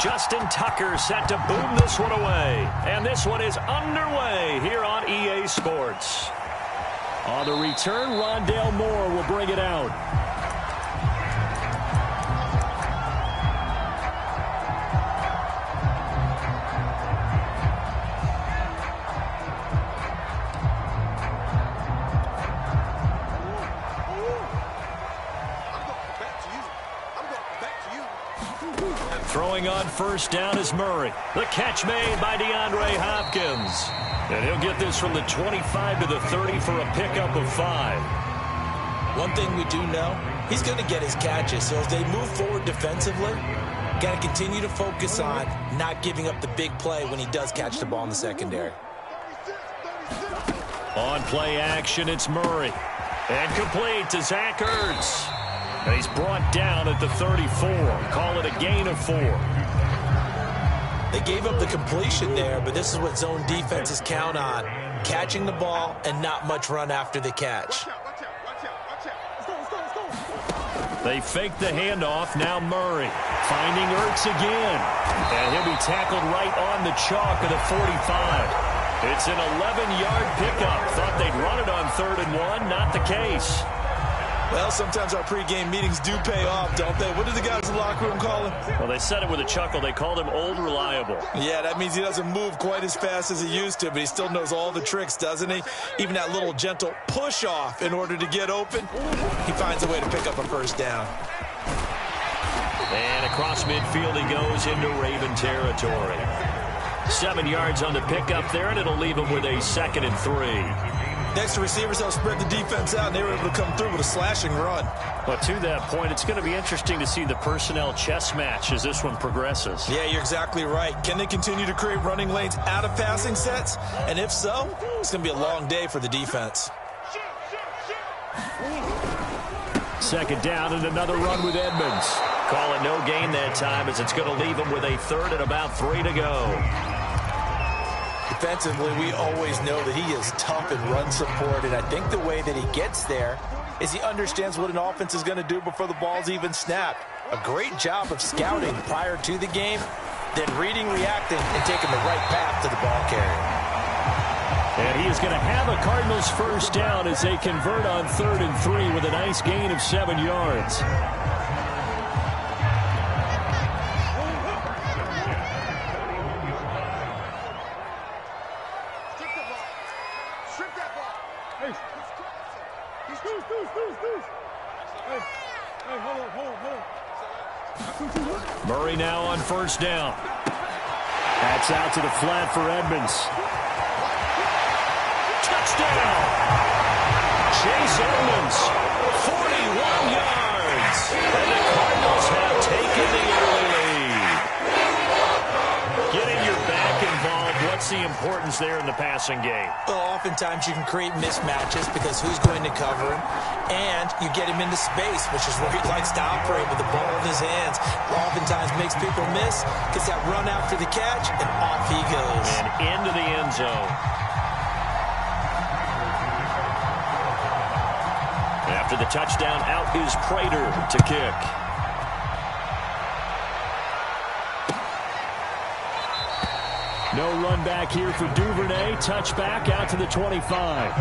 Justin Tucker set to boom this one away. And this one is underway here on EA Sports. On the return, Rondale Moore will bring it out. Throwing on first down is Murray. The catch made by DeAndre Hopkins. And he'll get this from the 25 to the 30 for a pickup of 5. One thing we do know, he's going to get his catches. So as they move forward defensively, got to continue to focus on not giving up the big play when he does catch the ball in the secondary. On play action, it's Murray. And complete to Zach Ertz. And he's brought down at the 34. Call it a gain of 4. They gave up the completion there, but this is what zone defenses count on. Catching the ball and not much run after the catch. They fake the handoff. Now Murray finding Ertz again. And he'll be tackled right on the chalk of the 45. It's an 11-yard pickup. Thought they'd run it on 3rd and 1. Not the case. Well, sometimes our pregame meetings do pay off, don't they? What did the guys in the locker room call him? Well, they said it with a chuckle. They called him Old Reliable. Yeah, that means he doesn't move quite as fast as he used to, but he still knows all the tricks, doesn't he? Even that little gentle push-off in order to get open. He finds a way to pick up a first down. And across midfield he goes into Raven territory. 7 yards on the pickup there, and it'll leave him with a 2nd and 3. Next, the receivers help spread the defense out, and they were able to come through with a slashing run. But to that point, it's going to be interesting to see the personnel chess match as this one progresses. Yeah, you're exactly right. Can they continue to create running lanes out of passing sets? And if so, it's going to be a long day for the defense. 2nd down and another run with Edmonds. Call it no gain that time as it's going to leave him with a 3rd and about 3 to go. Defensively, we always know that he is tough in run support, and I think the way that he gets there is he understands what an offense is going to do before the ball's even snapped. A great job of scouting prior to the game, then reading, reacting, and taking the right path to the ball carrier. And he is going to have a Cardinals first down as they convert on 3rd and 3 with a nice gain of 7 yards. Murray now on first down. That's out to the flat for Edmonds. Touchdown! Chase Edmonds, 41 yards. And the Cardinals have taken the early lead. Getting your back involved, what's the importance there in the passing game? Well, oftentimes you can create mismatches because who's going to cover him, and you get him into space, which is where he likes to operate with the ball in his hands. Oftentimes makes people miss, gets that run after the catch, and off he goes. And into the end zone. After the touchdown, out is Prater to kick. No run back here for Duvernay. Touchback out to the 25.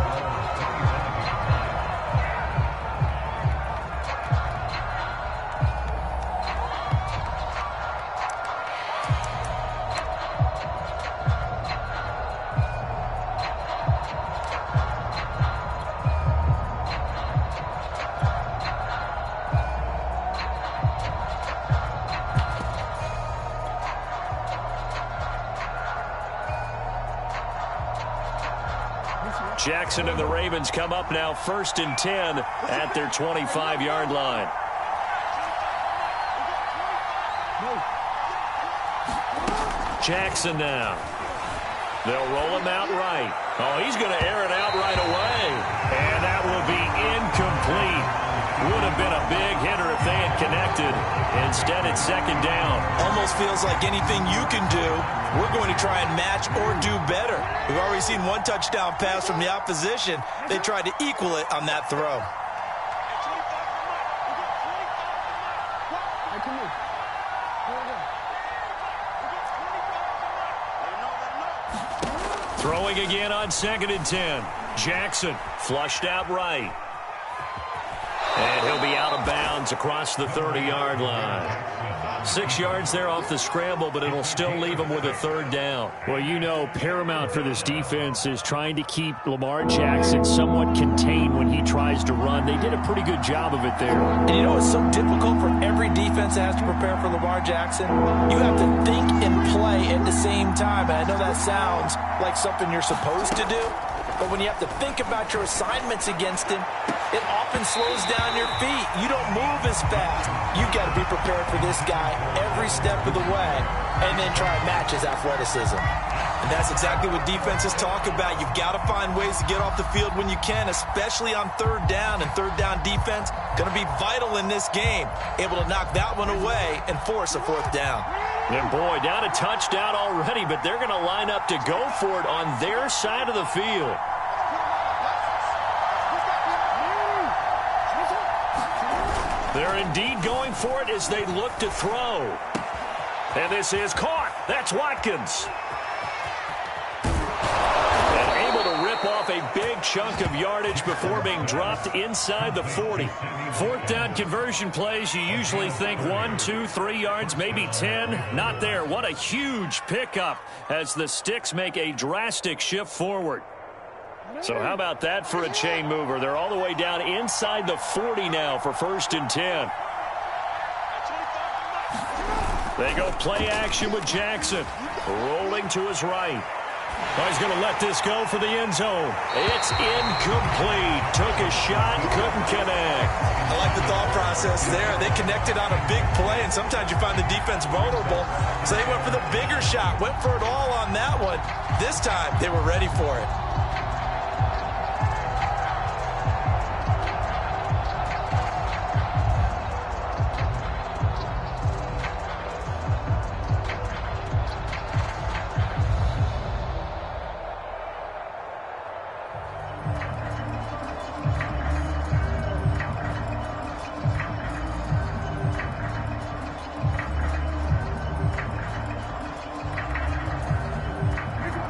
Jackson and the Ravens come up now 1st and 10 at their 25-yard line. Jackson now. They'll roll him out right. Oh, he's going to air it out right away. And that will be incomplete. Would have been a big hitter if they had connected. Instead, it's 2nd down. Almost feels like anything you can do, we're going to try and match or do better. We've already seen one touchdown pass from the opposition. They tried to equal it on that throw. Throwing again on 2nd and 10. Jackson flushed out right. And he'll be out of bounds across the 30-yard line. 6 yards there off the scramble, but it'll still leave him with a 3rd down. Well, you know, paramount for this defense is trying to keep Lamar Jackson somewhat contained when he tries to run. They did a pretty good job of it there. And you know it's so difficult for every defense that has to prepare for Lamar Jackson? You have to think and play at the same time. And I know that sounds like something you're supposed to do, but when you have to think about your assignments against him, it often slows down your feet. You don't move as fast. You've got to be prepared for this guy every step of the way and then try and match his athleticism. And that's exactly what defenses talk about. You've got to find ways to get off the field when you can, especially on 3rd down. And 3rd down defense going to be vital in this game. Able to knock that one away and force a 4th down. And boy, down a touchdown already, but they're going to line up to go for it on their side of the field. They're indeed going for it as they look to throw. And this is caught. That's Watkins. And able to rip off a big chunk of yardage before being dropped inside the 40. 4th down conversion plays, you usually think 1, 2, 3 yards, maybe 10. Not there. What a huge pickup as the Sticks make a drastic shift forward. So how about that for a chain mover? They're all the way down inside the 40 now for 1st and 10. They go play action with Jackson. Rolling to his right. Oh, he's going to let this go for the end zone. It's incomplete. Took a shot, couldn't connect. I like the thought process there. They connected on a big play, and sometimes you find the defense vulnerable. So they went for the bigger shot, went for it all on that one. This time, they were ready for it.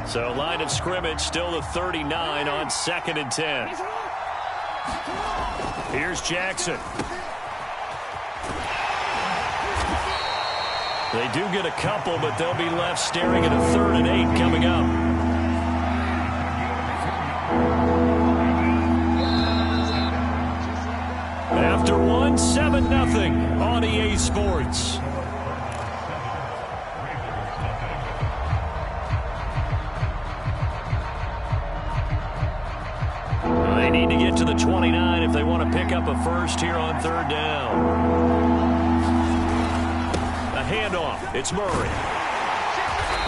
So line of scrimmage still the 39 on 2nd and 10. Here's Jackson. They do get a couple, but they'll be left staring at a 3rd and 8 coming up. After one, 7-0 on EA Sports. They need to get to the 29 if they want to pick up a first here on 3rd down. A handoff. It's Murray.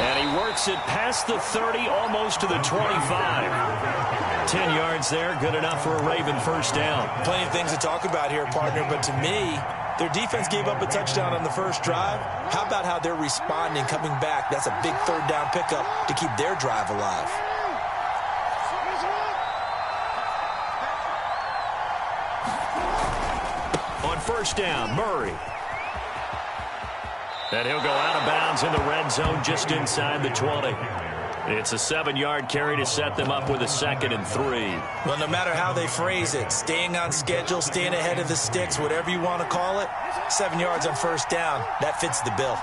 And he works it past the 30, almost to the 25. 10 yards there, good enough for a Raven 1st down. Plenty of things to talk about here, partner, but to me, their defense gave up a touchdown on the first drive. How about how they're responding, coming back? That's a big 3rd down pickup to keep their drive alive. On 1st down, Murray. And he'll go out of bounds in the red zone just inside the 20. It's a 7-yard carry to set them up with a 2nd and 3. Well, no matter how they phrase it, staying on schedule, staying ahead of the Sticks, whatever you want to call it, 7 yards on 1st down, that fits the bill.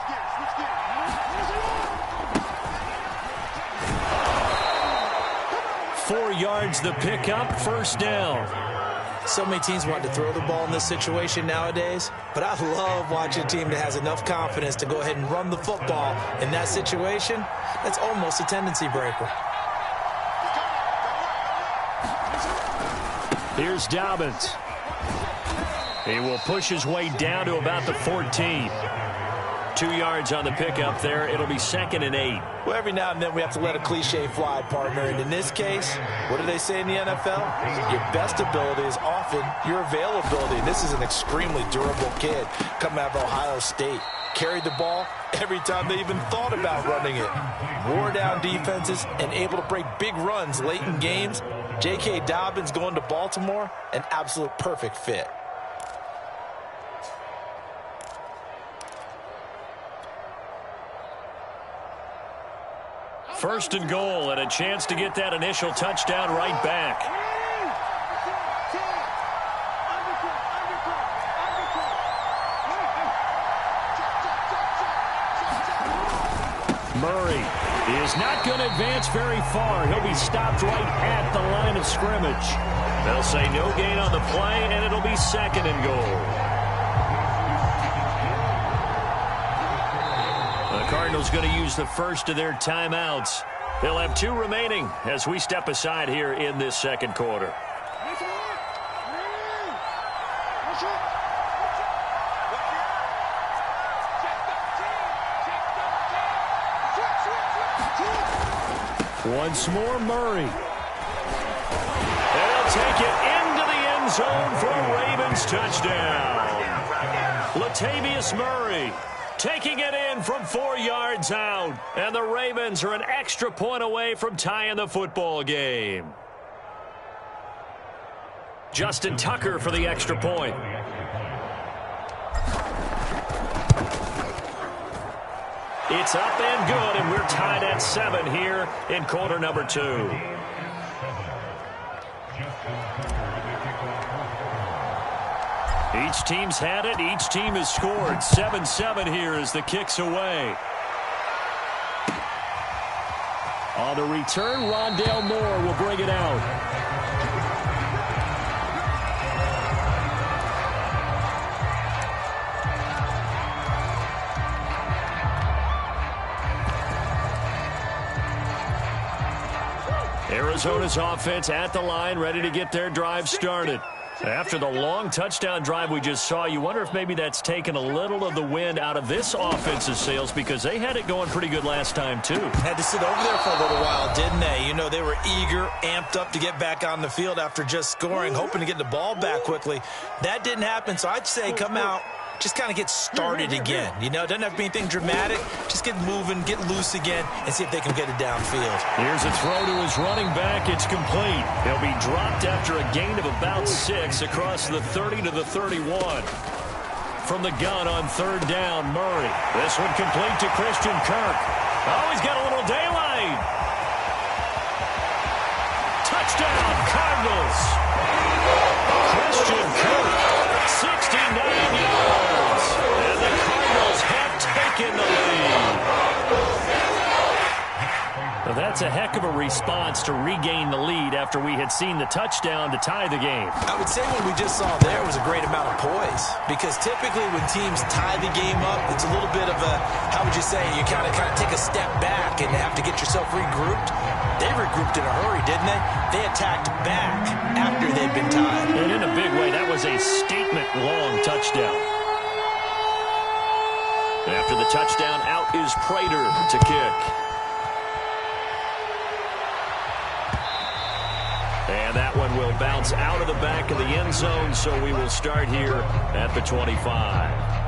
Four yards the pickup, 1st down. So many teams want to throw the ball in this situation nowadays, but I love watching a team that has enough confidence to go ahead and run the football. In that situation, that's almost a tendency breaker. Here's Dobbins. He will push his way down to about the 14. 2 yards on the pickup there. It'll be 2nd and 8. Well, every now and then we have to let a cliche fly, partner. And in this case, what do they say in the NFL? Your best ability is often your availability. And this is an extremely durable kid coming out of Ohio State. Carried the ball every time they even thought about running it. Wore down defenses and able to break big runs late in games. J.K. Dobbins going to Baltimore, an absolute perfect fit. First and goal, and a chance to get that initial touchdown right back. Murray is not going to advance very far. He'll be stopped right at the line of scrimmage. They'll say no gain on the play, and it'll be second and goal. The Cardinals going to use the first of their timeouts. They'll have 2 remaining as we step aside here in this second quarter. Once more, Murray. And he'll take it into the end zone for a Ravens touchdown. Latavius Murray taking it in from 4 yards out. And the Ravens are an extra point away from tying the football game. Justin Tucker for the extra point. It's up and good, and we're tied at 7 here in quarter number 2. Each team's had it. Each team has scored. 7-7 here as the kick's away. On the return, Rondale Moore will bring it out. Arizona's offense at the line, ready to get their drive started. After the long touchdown drive we just saw, you wonder if maybe that's taken a little of the wind out of this offense's sails because they had it going pretty good last time, too. Had to sit over there for a little while, didn't they? You know, they were eager, amped up to get back on the field after just scoring, hoping to get the ball back quickly. That didn't happen, so I'd say come out, just kind of get started again. You know, it doesn't have to be anything dramatic. Just get moving, get loose again, and see if they can get it downfield. Here's a throw to his running back. It's complete. He'll be dropped after a gain of about 6 across the 30 to the 31. From the gun on third down, Murray. This one complete to Christian Kirk. Oh, he's got a little daylight. Touchdown, Cardinals. Christian Kirk, 69 yards. And the Cardinals have taken the lead. Well, that's a heck of a response to regain the lead after we had seen the touchdown to tie the game. I would say what we just saw there was a great amount of poise, because typically when teams tie the game up, it's a little bit of a, how would you say, you kind of take a step back and have to get yourself regrouped. They regrouped in a hurry, didn't they? They attacked back after they'd been tied. And in a big way, that was a statement-long touchdown. And after the touchdown, out is Prater to kick. And that one will bounce out of the back of the end zone, so we will start here at the 25.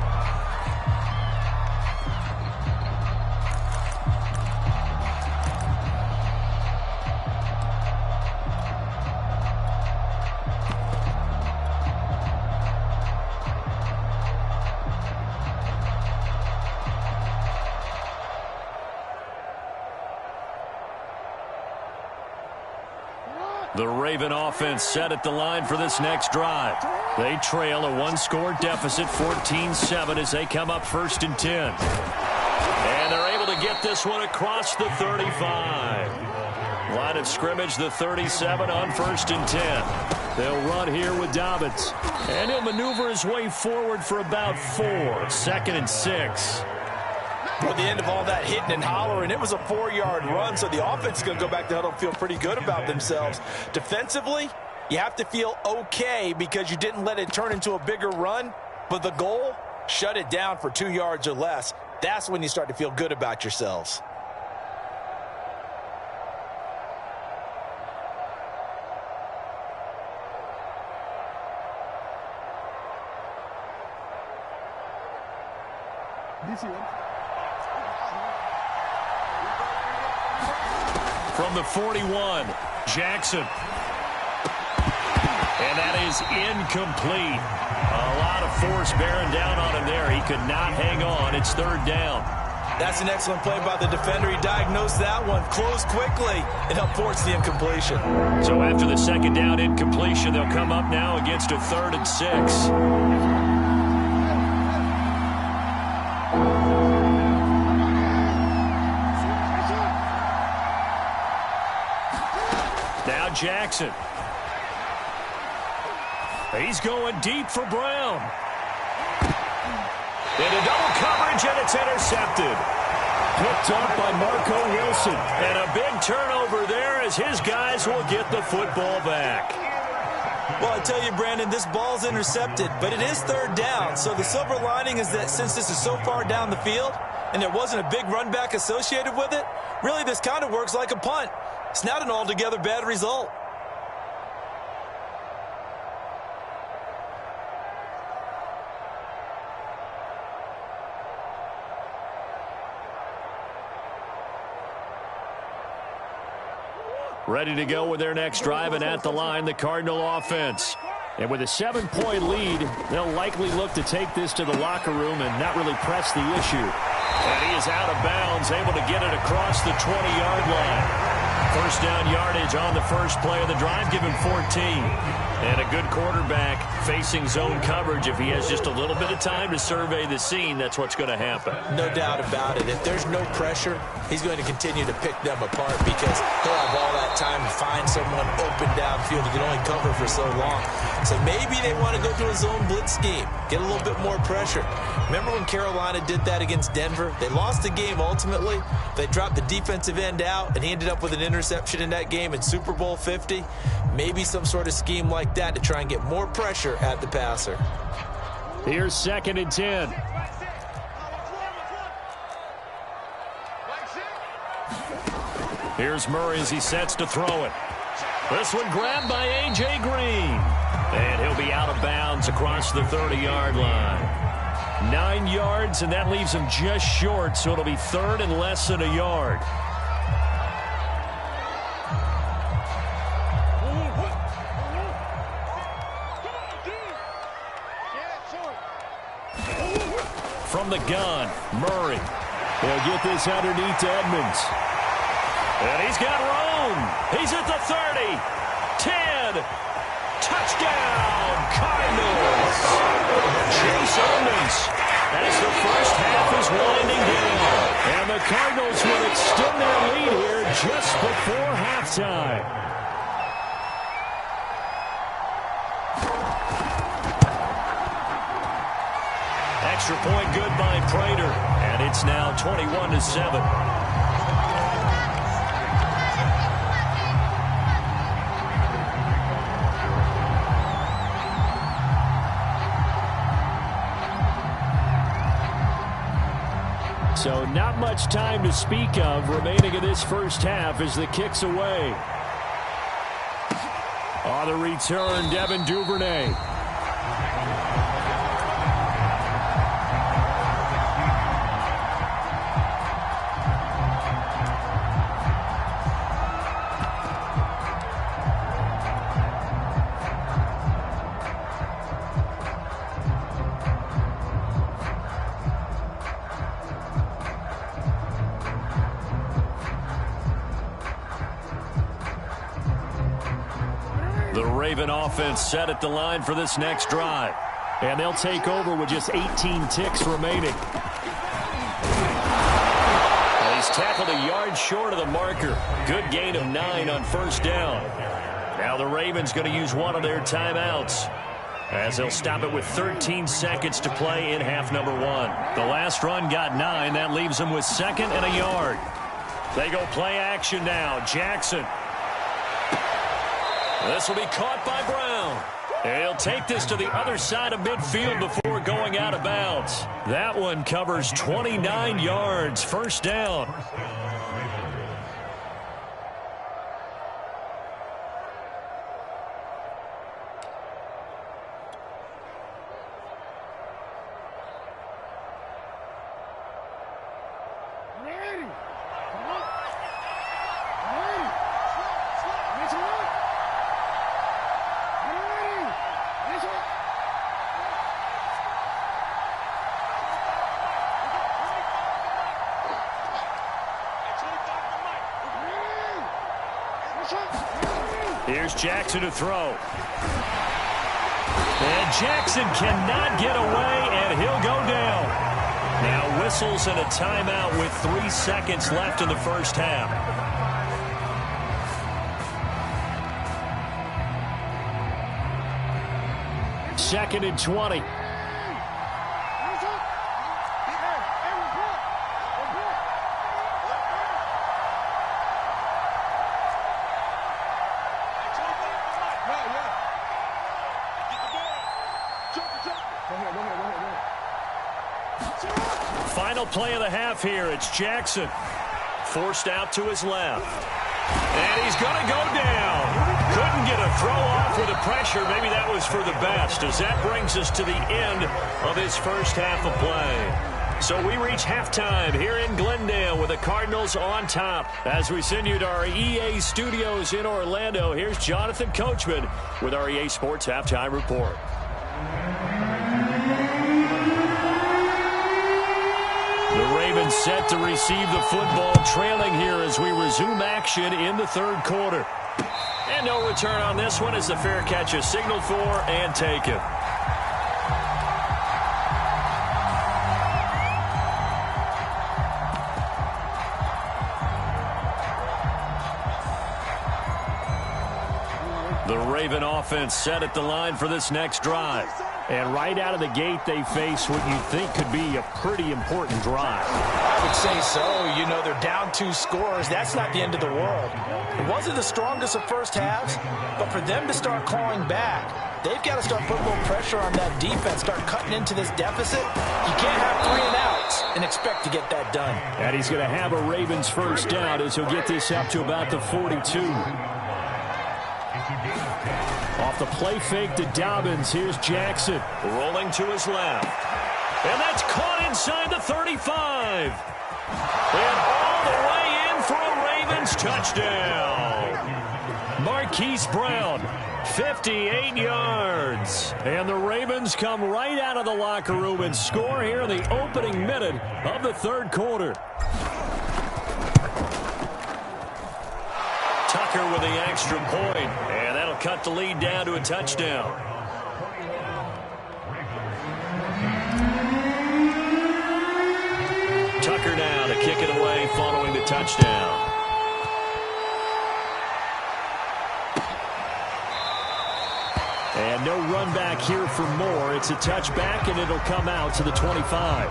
The Raven offense set at the line for this next drive. They trail a one-score deficit, 14-7, as they come up 1st and 10. And they're able to get this one across the 35. Line of scrimmage, the 37 on 1st and 10. They'll run here with Dobbins. And he'll maneuver his way forward for about 4. 2nd and 6. At the end of all that hitting and hollering, it was a 4-yard run, so the offense is going to go back to huddle and feel pretty good about themselves. Defensively, you have to feel okay because you didn't let it turn into a bigger run, but the goal, shut it down for 2 yards or less. That's when you start to feel good about yourselves. From the 41, Jackson. And that is incomplete. A lot of force bearing down on him there. He could not hang on. It's 3rd down. That's an excellent play by the defender. He diagnosed that one, closed quickly, and helped force the incompletion. So after the second down incompletion, they'll come up now against a 3rd and 6. Now Jackson. He's going deep for Brown. Into double coverage, and it's intercepted. Picked up by Marco Wilson. And a big turnover there as his guys will get the football back. Well, I tell you, Brandon, this ball's intercepted, but it is 3rd down. So the silver lining is that since this is so far down the field and there wasn't a big run back associated with it, really this kind of works like a punt. It's not an altogether bad result. Ready to go with their next drive, and at the line, the Cardinal offense. And with a 7-point lead, they'll likely look to take this to the locker room and not really press the issue. And he is out of bounds, able to get it across the 20-yard line. First down yardage on the first play of the drive, give him 14. And a good quarterback facing zone coverage. If he has just a little bit of time to survey the scene, that's what's going to happen. No doubt about it. If there's no pressure, he's going to continue to pick them apart because he'll have all that time to find someone open downfield. He can only cover for so long. So maybe they want to go to a zone blitz scheme, get a little bit more pressure. Remember when Carolina did that against Denver? They lost the game ultimately. They dropped the defensive end out, and he ended up with an interception in that game in Super Bowl 50. Maybe some sort of scheme like that to try and get more pressure at the passer. Here's 2nd and 10. Here's Murray as he sets to throw it. This one grabbed by A.J. Green. And he'll be out of bounds across the 30-yard line. 9 yards, and that leaves him just short, so it'll be 3rd and less than a yard. From the gun, Murray. They'll get this underneath to Edmonds. And he's got room. He's at the 30. 10. Touchdown, Cardinals. Chase Edmonds as the first half is winding down. And the Cardinals will extend their lead here just before halftime. Extra point good by Prater, and it's now 21-7. So not much time to speak of remaining in this first half as the kick's away. On the return, Devin Duvernay. The Raven offense set at the line for this next drive. And they'll take over with just 18 ticks remaining. And he's tackled a yard short of the marker. Good gain of 9 on first down. Now the Ravens going to use one of their timeouts, as they'll stop it with 13 seconds to play in half number 1. The last run got 9. That leaves them with 2nd and a yard. They go play action now. Jackson. This will be caught by Brown. And he'll take this to the other side of midfield before going out of bounds. That one covers 29 yards. First down. Here's Jackson to throw. And Jackson cannot get away, and he'll go down. Now whistles and a timeout with 3 seconds left in the first half. Second and 20. Final play of the half here. It's Jackson. Forced out to his left. And he's going to go down. Couldn't get a throw off with the pressure. Maybe that was for the best, as that brings us to the end of his first half of play. So we reach halftime here in Glendale with the Cardinals on top. As we send you to our EA studios in Orlando, here's Jonathan Coachman with our EA Sports Halftime Report. The Ravens set to receive the football, trailing here as we resume action in the third quarter. And no return on this one as the fair catch is signaled for and taken. The Raven offense set at the line for this next drive. And right out of the gate, they face what you think could be a pretty important drive. I would say so. You know, they're down 2 scores. That's not the end of the world. It wasn't the strongest of first halves, but for them to start clawing back, they've got to start putting more pressure on that defense, start cutting into this deficit. You can't have 3 and outs and expect to get that done. And he's going to have a Ravens first down as he'll get this up to about the 42. Off the play fake to Dobbins. Here's Jackson. Rolling to his left. And that's caught inside the 35. And all the way in for a Ravens touchdown. Marquise Brown, 58 yards. And the Ravens come right out of the locker room and score here in the opening minute of the third quarter. Tucker with the extra point, and that'll cut the lead down to a touchdown. Tucker now to kick it away following the touchdown. And no run back here for Moore. It's a touchback, and it'll come out to the 25.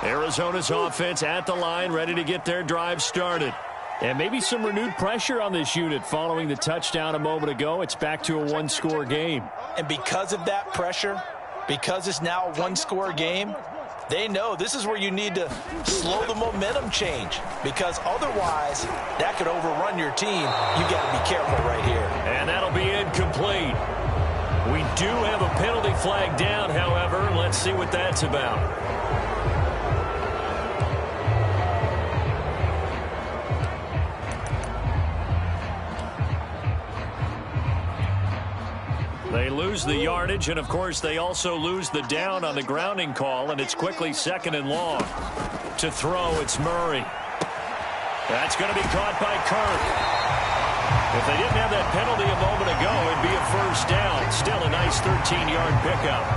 Arizona's offense at the line, ready to get their drive started. And maybe some renewed pressure on this unit following the touchdown a moment ago. It's back to a 1-score game. And because of that pressure, because it's now a 1-score game, they know this is where you need to slow the momentum change, because otherwise that could overrun your team. You got to be careful right here. And that'll be incomplete. We do have a penalty flag down, however. Let's see what that's about. They lose the yardage, and, of course, they also lose the down on the grounding call, and it's quickly second and long. To throw, it's Murray. That's going to be caught by Kirk. If they didn't have that penalty a moment ago, it'd be a first down. Still a nice 13-yard pickup.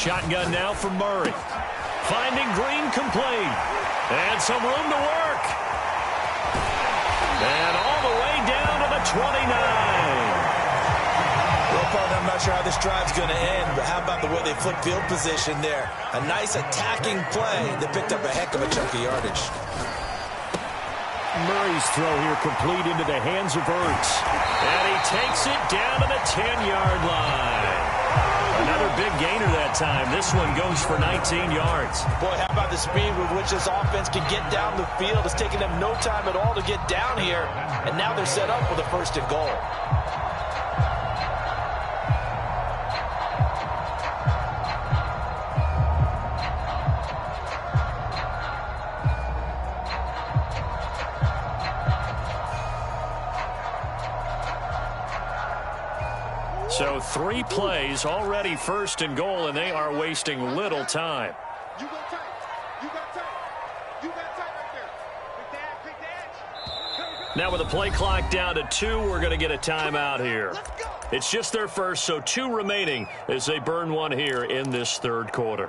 Shotgun now for Murray. Finding Green complete. And some room to work. And all the way down to the 29. Well, partner, I'm not sure how this drive's going to end, but how about the way they flip field position there? A nice attacking play that picked up a heck of a chunk of yardage. Murray's throw here complete into the hands of Ertz. And he takes it down to the 10-yard line. Another big gainer that time. This one goes for 19 yards. Boy, how about the speed with which this offense can get down the field? It's taken them no time at all to get down here, and now they're set up for the 1st and goal. So 3 plays, already 1st and goal, and they are wasting little time. You got tight. You got tight. You got tight right there. Pick the edge. Now with the play clock down to 2, we're going to get a timeout here. Let's go. It's just their first, so 2 remaining as they burn one here in this 3rd quarter.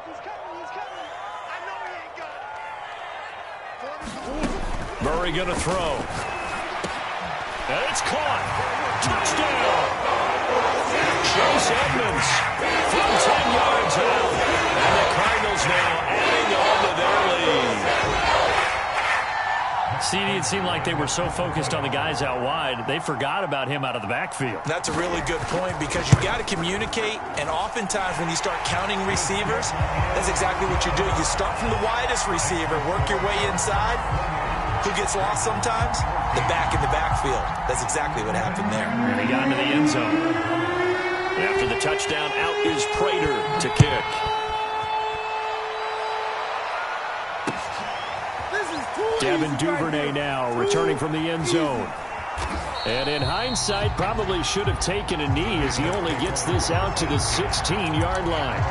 He's coming. I know he ain't got it. Murray going to throw. And it's caught. Touchdown. Chase Edmonds from 10 yards out. And the Cardinals now adding on to their lead. CD, it seemed like they were so focused on the guys out wide, they forgot about him out of the backfield. That's a really good point because you've got to communicate, and oftentimes when you start counting receivers, that's exactly what you do. You start from the widest receiver, work your way inside. Who gets lost sometimes? The back in the backfield. That's exactly what happened there. And he got into the end zone. After the touchdown, out is Prater to kick. Devin Duvernay now returning from the end zone. And in hindsight, probably should have taken a knee as he only gets this out to the 16-yard line.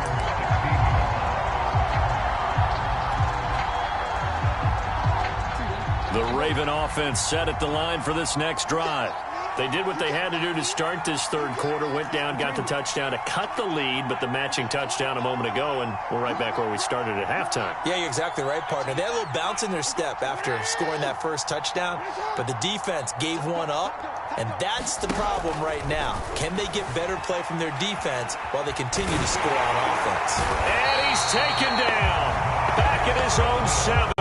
The Raven offense set at the line for this next drive. They did what they had to do to start this 3rd quarter, went down, got the touchdown to cut the lead, but the matching touchdown a moment ago, and we're right back where we started at halftime. Yeah, you're exactly right, partner. They had a little bounce in their step after scoring that first touchdown, but the defense gave one up, and that's the problem right now. Can they get better play from their defense while they continue to score on offense? And he's taken down. Back at his own 7.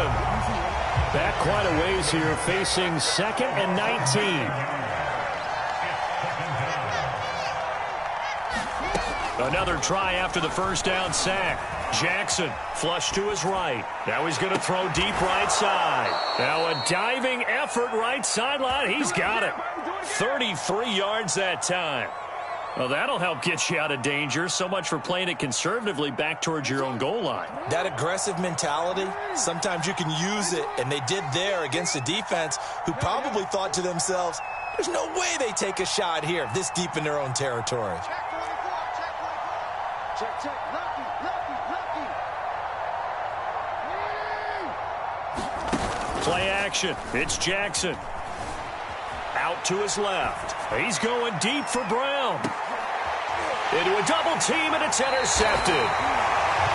Back quite a ways here, facing 2nd and 19. Another try after the first down sack. Jackson flush to his right. Now he's going to throw deep right side. Now a diving effort right sideline. He's got it. 33 yards that time. Well, that'll help get you out of danger. So much for playing it conservatively back towards your own goal line. That aggressive mentality, sometimes you can use it, and they did there against a defense who probably thought to themselves, there's no way they take a shot here this deep in their own territory. Check. Lucky. Play action. It's Jackson. Out to his left. He's going deep for Brown. Into a double team, and it's intercepted.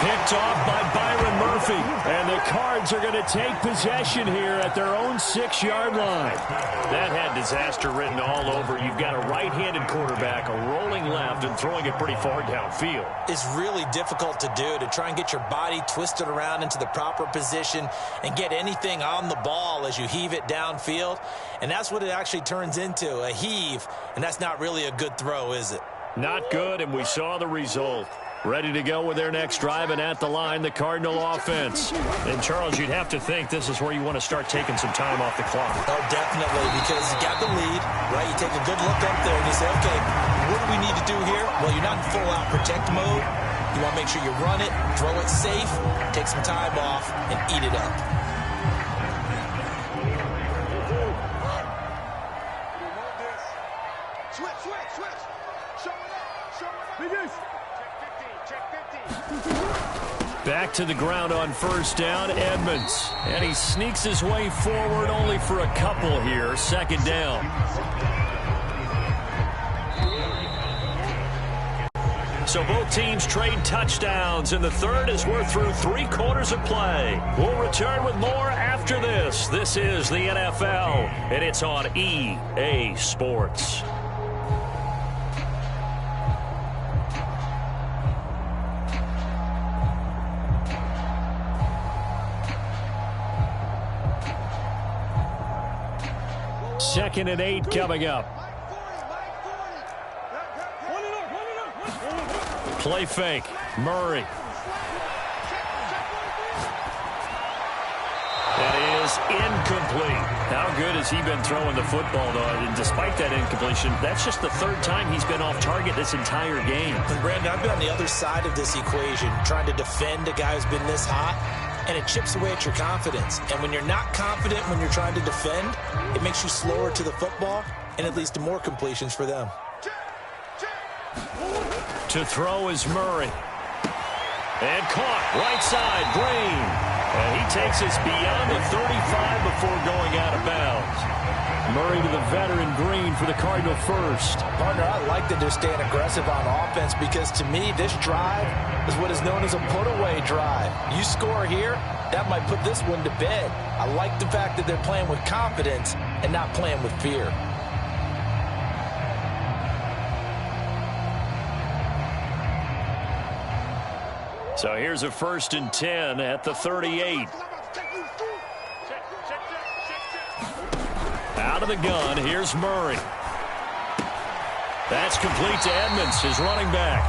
Picked off by Byron Murphy. And the Cards are going to take possession here at their own 6-yard line. That had disaster written all over. You've got a right-handed quarterback, a rolling left, and throwing it pretty far downfield. It's really difficult to do, to try and get your body twisted around into the proper position and get anything on the ball as you heave it downfield. And that's what it actually turns into, a heave. And that's not really a good throw, is it? Not good, and we saw the result. Ready to go with their next drive, and at the line, the Cardinal offense. And, Charles, you'd have to think this is where you want to start taking some time off the clock. Oh, definitely, because you got the lead, right? You take a good look up there, and you say, okay, what do we need to do here? Well, you're not in full-out protect mode. You want to make sure you run it, throw it safe, take some time off, and eat it up. Switch. Show it up. Back to the ground on first down, Edmonds. And he sneaks his way forward only for a couple here. 2nd down. So both teams trade touchdowns, and the third as we're through 3 quarters of play. We'll return with more after this. This is the NFL, and it's on EA Sports. Second and 8 coming up. Play fake. Murray. That is incomplete. How good has he been throwing the football, though? And despite that incompletion, that's just the third time he's been off target this entire game. And Brandon, I've been on the other side of this equation, trying to defend a guy who's been this hot, and it chips away at your confidence. And when you're not confident when you're trying to defend, it makes you slower to the football, and it leads to more completions for them. To throw is Murray. And caught right side, Green. And he takes us beyond the 35 before going out of bounds. Murray to the veteran, Green for the Cardinal first. Partner, I like that they're staying aggressive on offense because to me, this drive is what is known as a put-away drive. You score here, that might put this one to bed. I like the fact that they're playing with confidence and not playing with fear. So here's a 1st and 10 at the 38. Out of the gun, here's Murray. That's complete to Edmonds, his running back.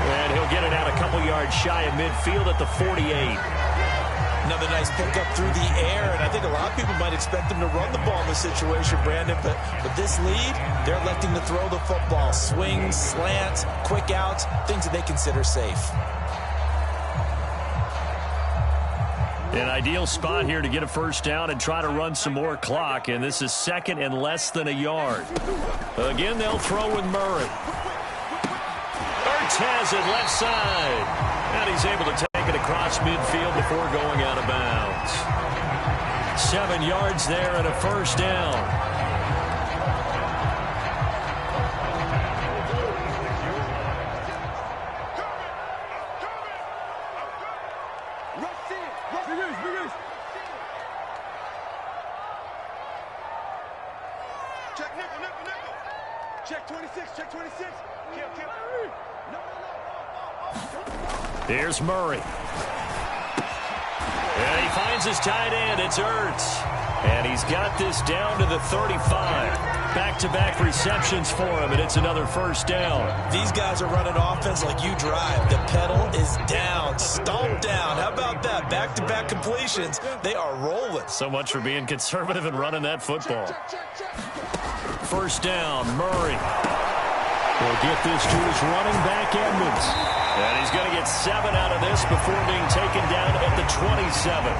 And he'll get it out a couple yards shy of midfield at the 48. Another nice pickup through the air, and I think a lot of people might expect them to run the ball in this situation, Brandon, but with this lead, they're electing to throw the football. Swings, slants, quick outs, things that they consider safe. An ideal spot here to get a first down and try to run some more clock, and this is 2nd and less than a yard. Again, they'll throw with Murray. Ertz has it left side, and he's able to take it across midfield before going out of bounds. 7 yards there and a first down. Check 26, check 26. Kill. No. Here's Murray. And he finds his tight end. It's Ertz. And he's got this down to the 35. Back-to-back receptions for him, and it's another first down. These guys are running offense like you drive. The pedal is down, stomped down. How about that? Back-to-back completions. They are rolling. So much for being conservative and running that football. First down, Murray. Will get this to his running back, Edmonds. And he's going to get 7 out of this before being taken down at the 27.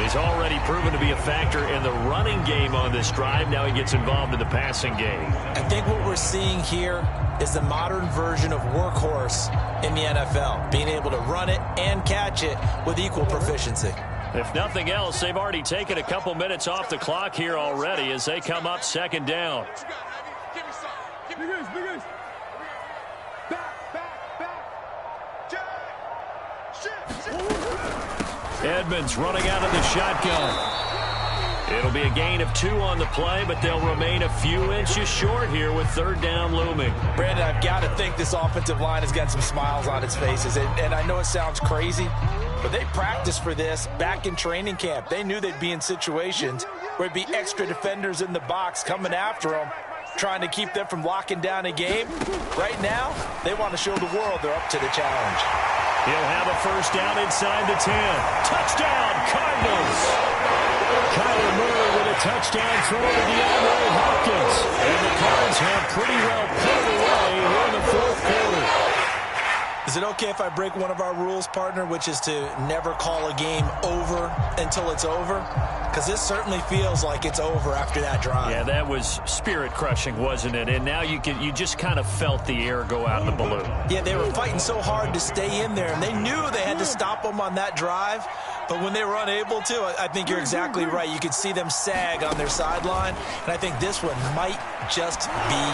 He's already proven to be a factor in the running game on this drive. Now he gets involved in the passing game. I think what we're seeing here is the modern version of workhorse in the NFL, being able to run it and catch it with equal proficiency. If nothing else, they've already taken a couple minutes off the clock here already as they come up 2nd down. Give me some. Give me this. Back. Edmonds running out of the shotgun. It'll be a gain of 2 on the play, but they'll remain a few inches short here with 3rd down looming. Brandon, I've got to think this offensive line has got some smiles on its faces. And I know it sounds crazy, but they practiced for this back in training camp. They knew they'd be in situations where it'd be extra defenders in the box coming after them, trying to keep them from locking down a game. Right now, they want to show the world they're up to the challenge. He'll have a first down inside the 10. Touchdown, Cardinals! Kyler Murray with a touchdown throw to DeAndre Hopkins. And the Cards have pretty well put it away here in the 4th quarter. Is it okay if I break one of our rules, partner, which is to never call a game over until it's over? Because this certainly feels like it's over after that drive. Yeah, that was spirit-crushing, wasn't it? And now you just kind of felt the air go out of the balloon. Yeah, they were fighting so hard to stay in there, and they knew they had to stop them on that drive. But when they were unable to, I think you're exactly right. You could see them sag on their sideline, and I think this one might just be.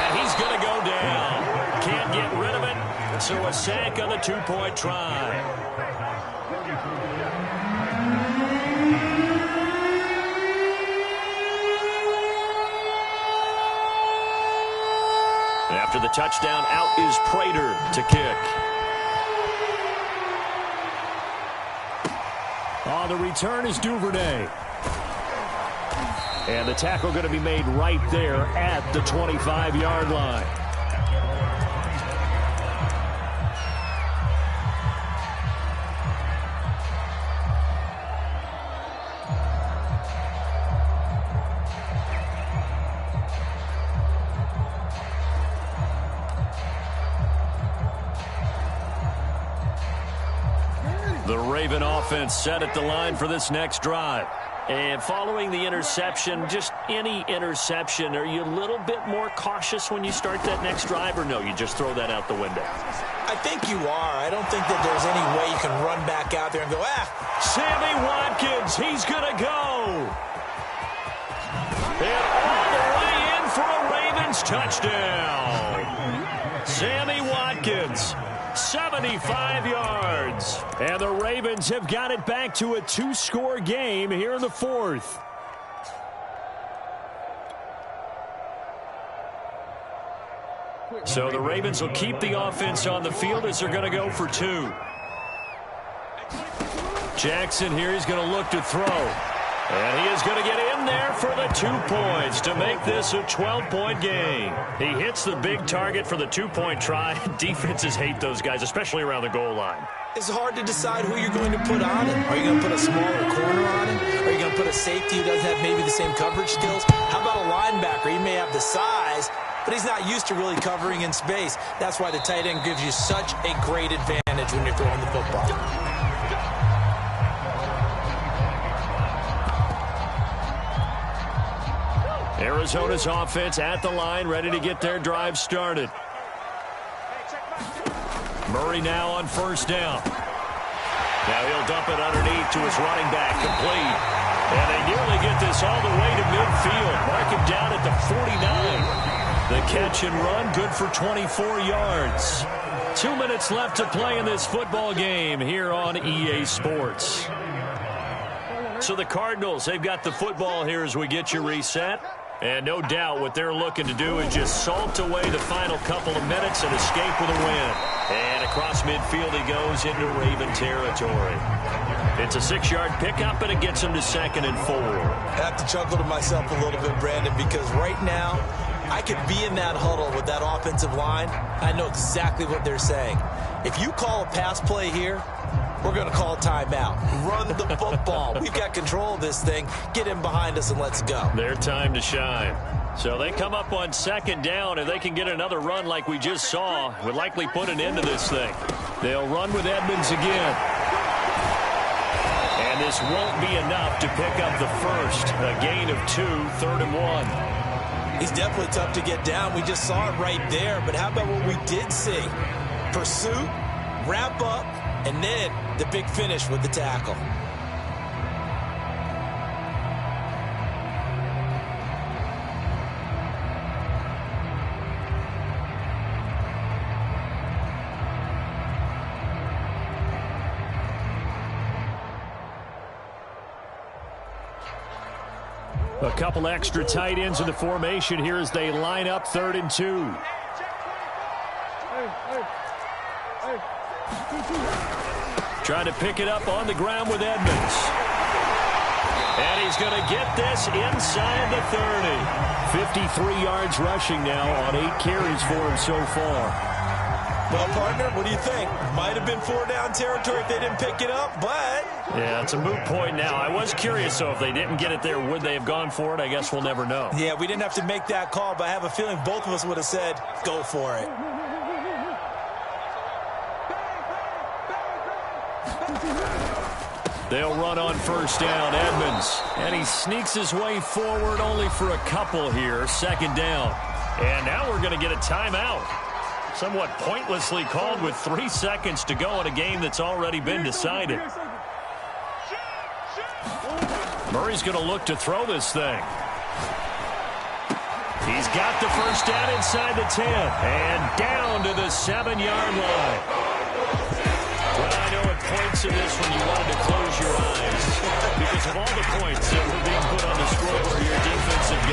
And he's going to go down. Can't get rid of it. So a sack on the 2-point try. After the touchdown, out is Prater to kick. On the return is Duvernay. And the tackle going to be made right there at the 25-yard line. The Raven offense set at the line for this next drive. And following the interception, just any interception, are you a little bit more cautious when you start that next drive, or no, you just throw that out the window? I think you are. I don't think that there's any way you can run back out there and go, Sammy Watkins, he's going to go. And all the way in for a Ravens touchdown. Sammy Watkins, 75 yards. And the Ravens have got it back to a 2-score game here in the fourth. So the Ravens will keep the offense on the field as they're going to go for 2. Jackson here, he's going to look to throw. And he is going to get in there for the 2 points to make this a 12-point game. He hits the big target for the 2-point try. Defenses hate those guys, especially around the goal line. It's hard to decide who you're going to put on him. Are you going to put a smaller corner on him? Are you going to put a safety who doesn't have maybe the same coverage skills? How about a linebacker? He may have the size, but he's not used to really covering in space. That's why the tight end gives you such a great advantage when you're throwing the football. Arizona's offense at the line, ready to get their drive started. Murray now on first down. Now he'll dump it underneath to his running back, complete. And they nearly get this all the way to midfield. Mark him down at the 49. The catch and run, good for 24 yards. 2 minutes left to play in this football game here on EA Sports. So the Cardinals, they've got the football here as we get you reset. And no doubt what they're looking to do is just salt away the final couple of minutes and escape with a win. And across midfield he goes into Raven territory. It's a 6-yard pickup, and it gets him to 2nd and 4. I have to chuckle to myself a little bit, Brandon, because right now I could be in that huddle with that offensive line. I know exactly what they're saying. If you call a pass play here, we're going to call timeout. Run the football. We've got control of this thing. Get in behind us and let's go. Their time to shine. So they come up on 2nd down, and they can get another run like we just saw. Would likely put an end to this thing. They'll run with Edmonds again. And this won't be enough to pick up the first. A gain of 2, 3rd and 1. He's definitely tough to get down. We just saw it right there. But how about what we did see? Pursuit, wrap up, and then the big finish with the tackle. A couple extra tight ends in the formation here as they line up 3rd and 2. Trying to pick it up on the ground with Edmonds. And he's going to get this inside the 30. 53 yards rushing now on 8 carries for him so far. Well, partner, what do you think? Might have been 4-down territory if they didn't pick it up, but... Yeah, it's a moot point now. I was curious, though, if they didn't get it there, would they have gone for it? I guess we'll never know. Yeah, we didn't have to make that call, but I have a feeling both of us would have said, go for it. They'll run on first down, Edmonds. And he sneaks his way forward only for a couple here. 2nd down. And now we're going to get a timeout. Somewhat pointlessly called with 3 seconds to go in a game that's already been decided. Murray's going to look to throw this thing. He's got the first down inside the 10. And down to the 7-yard line. Well, I know at points in this when you wanted to close your eyes because of all the points that were being put on the scoreboard, your defensive guys.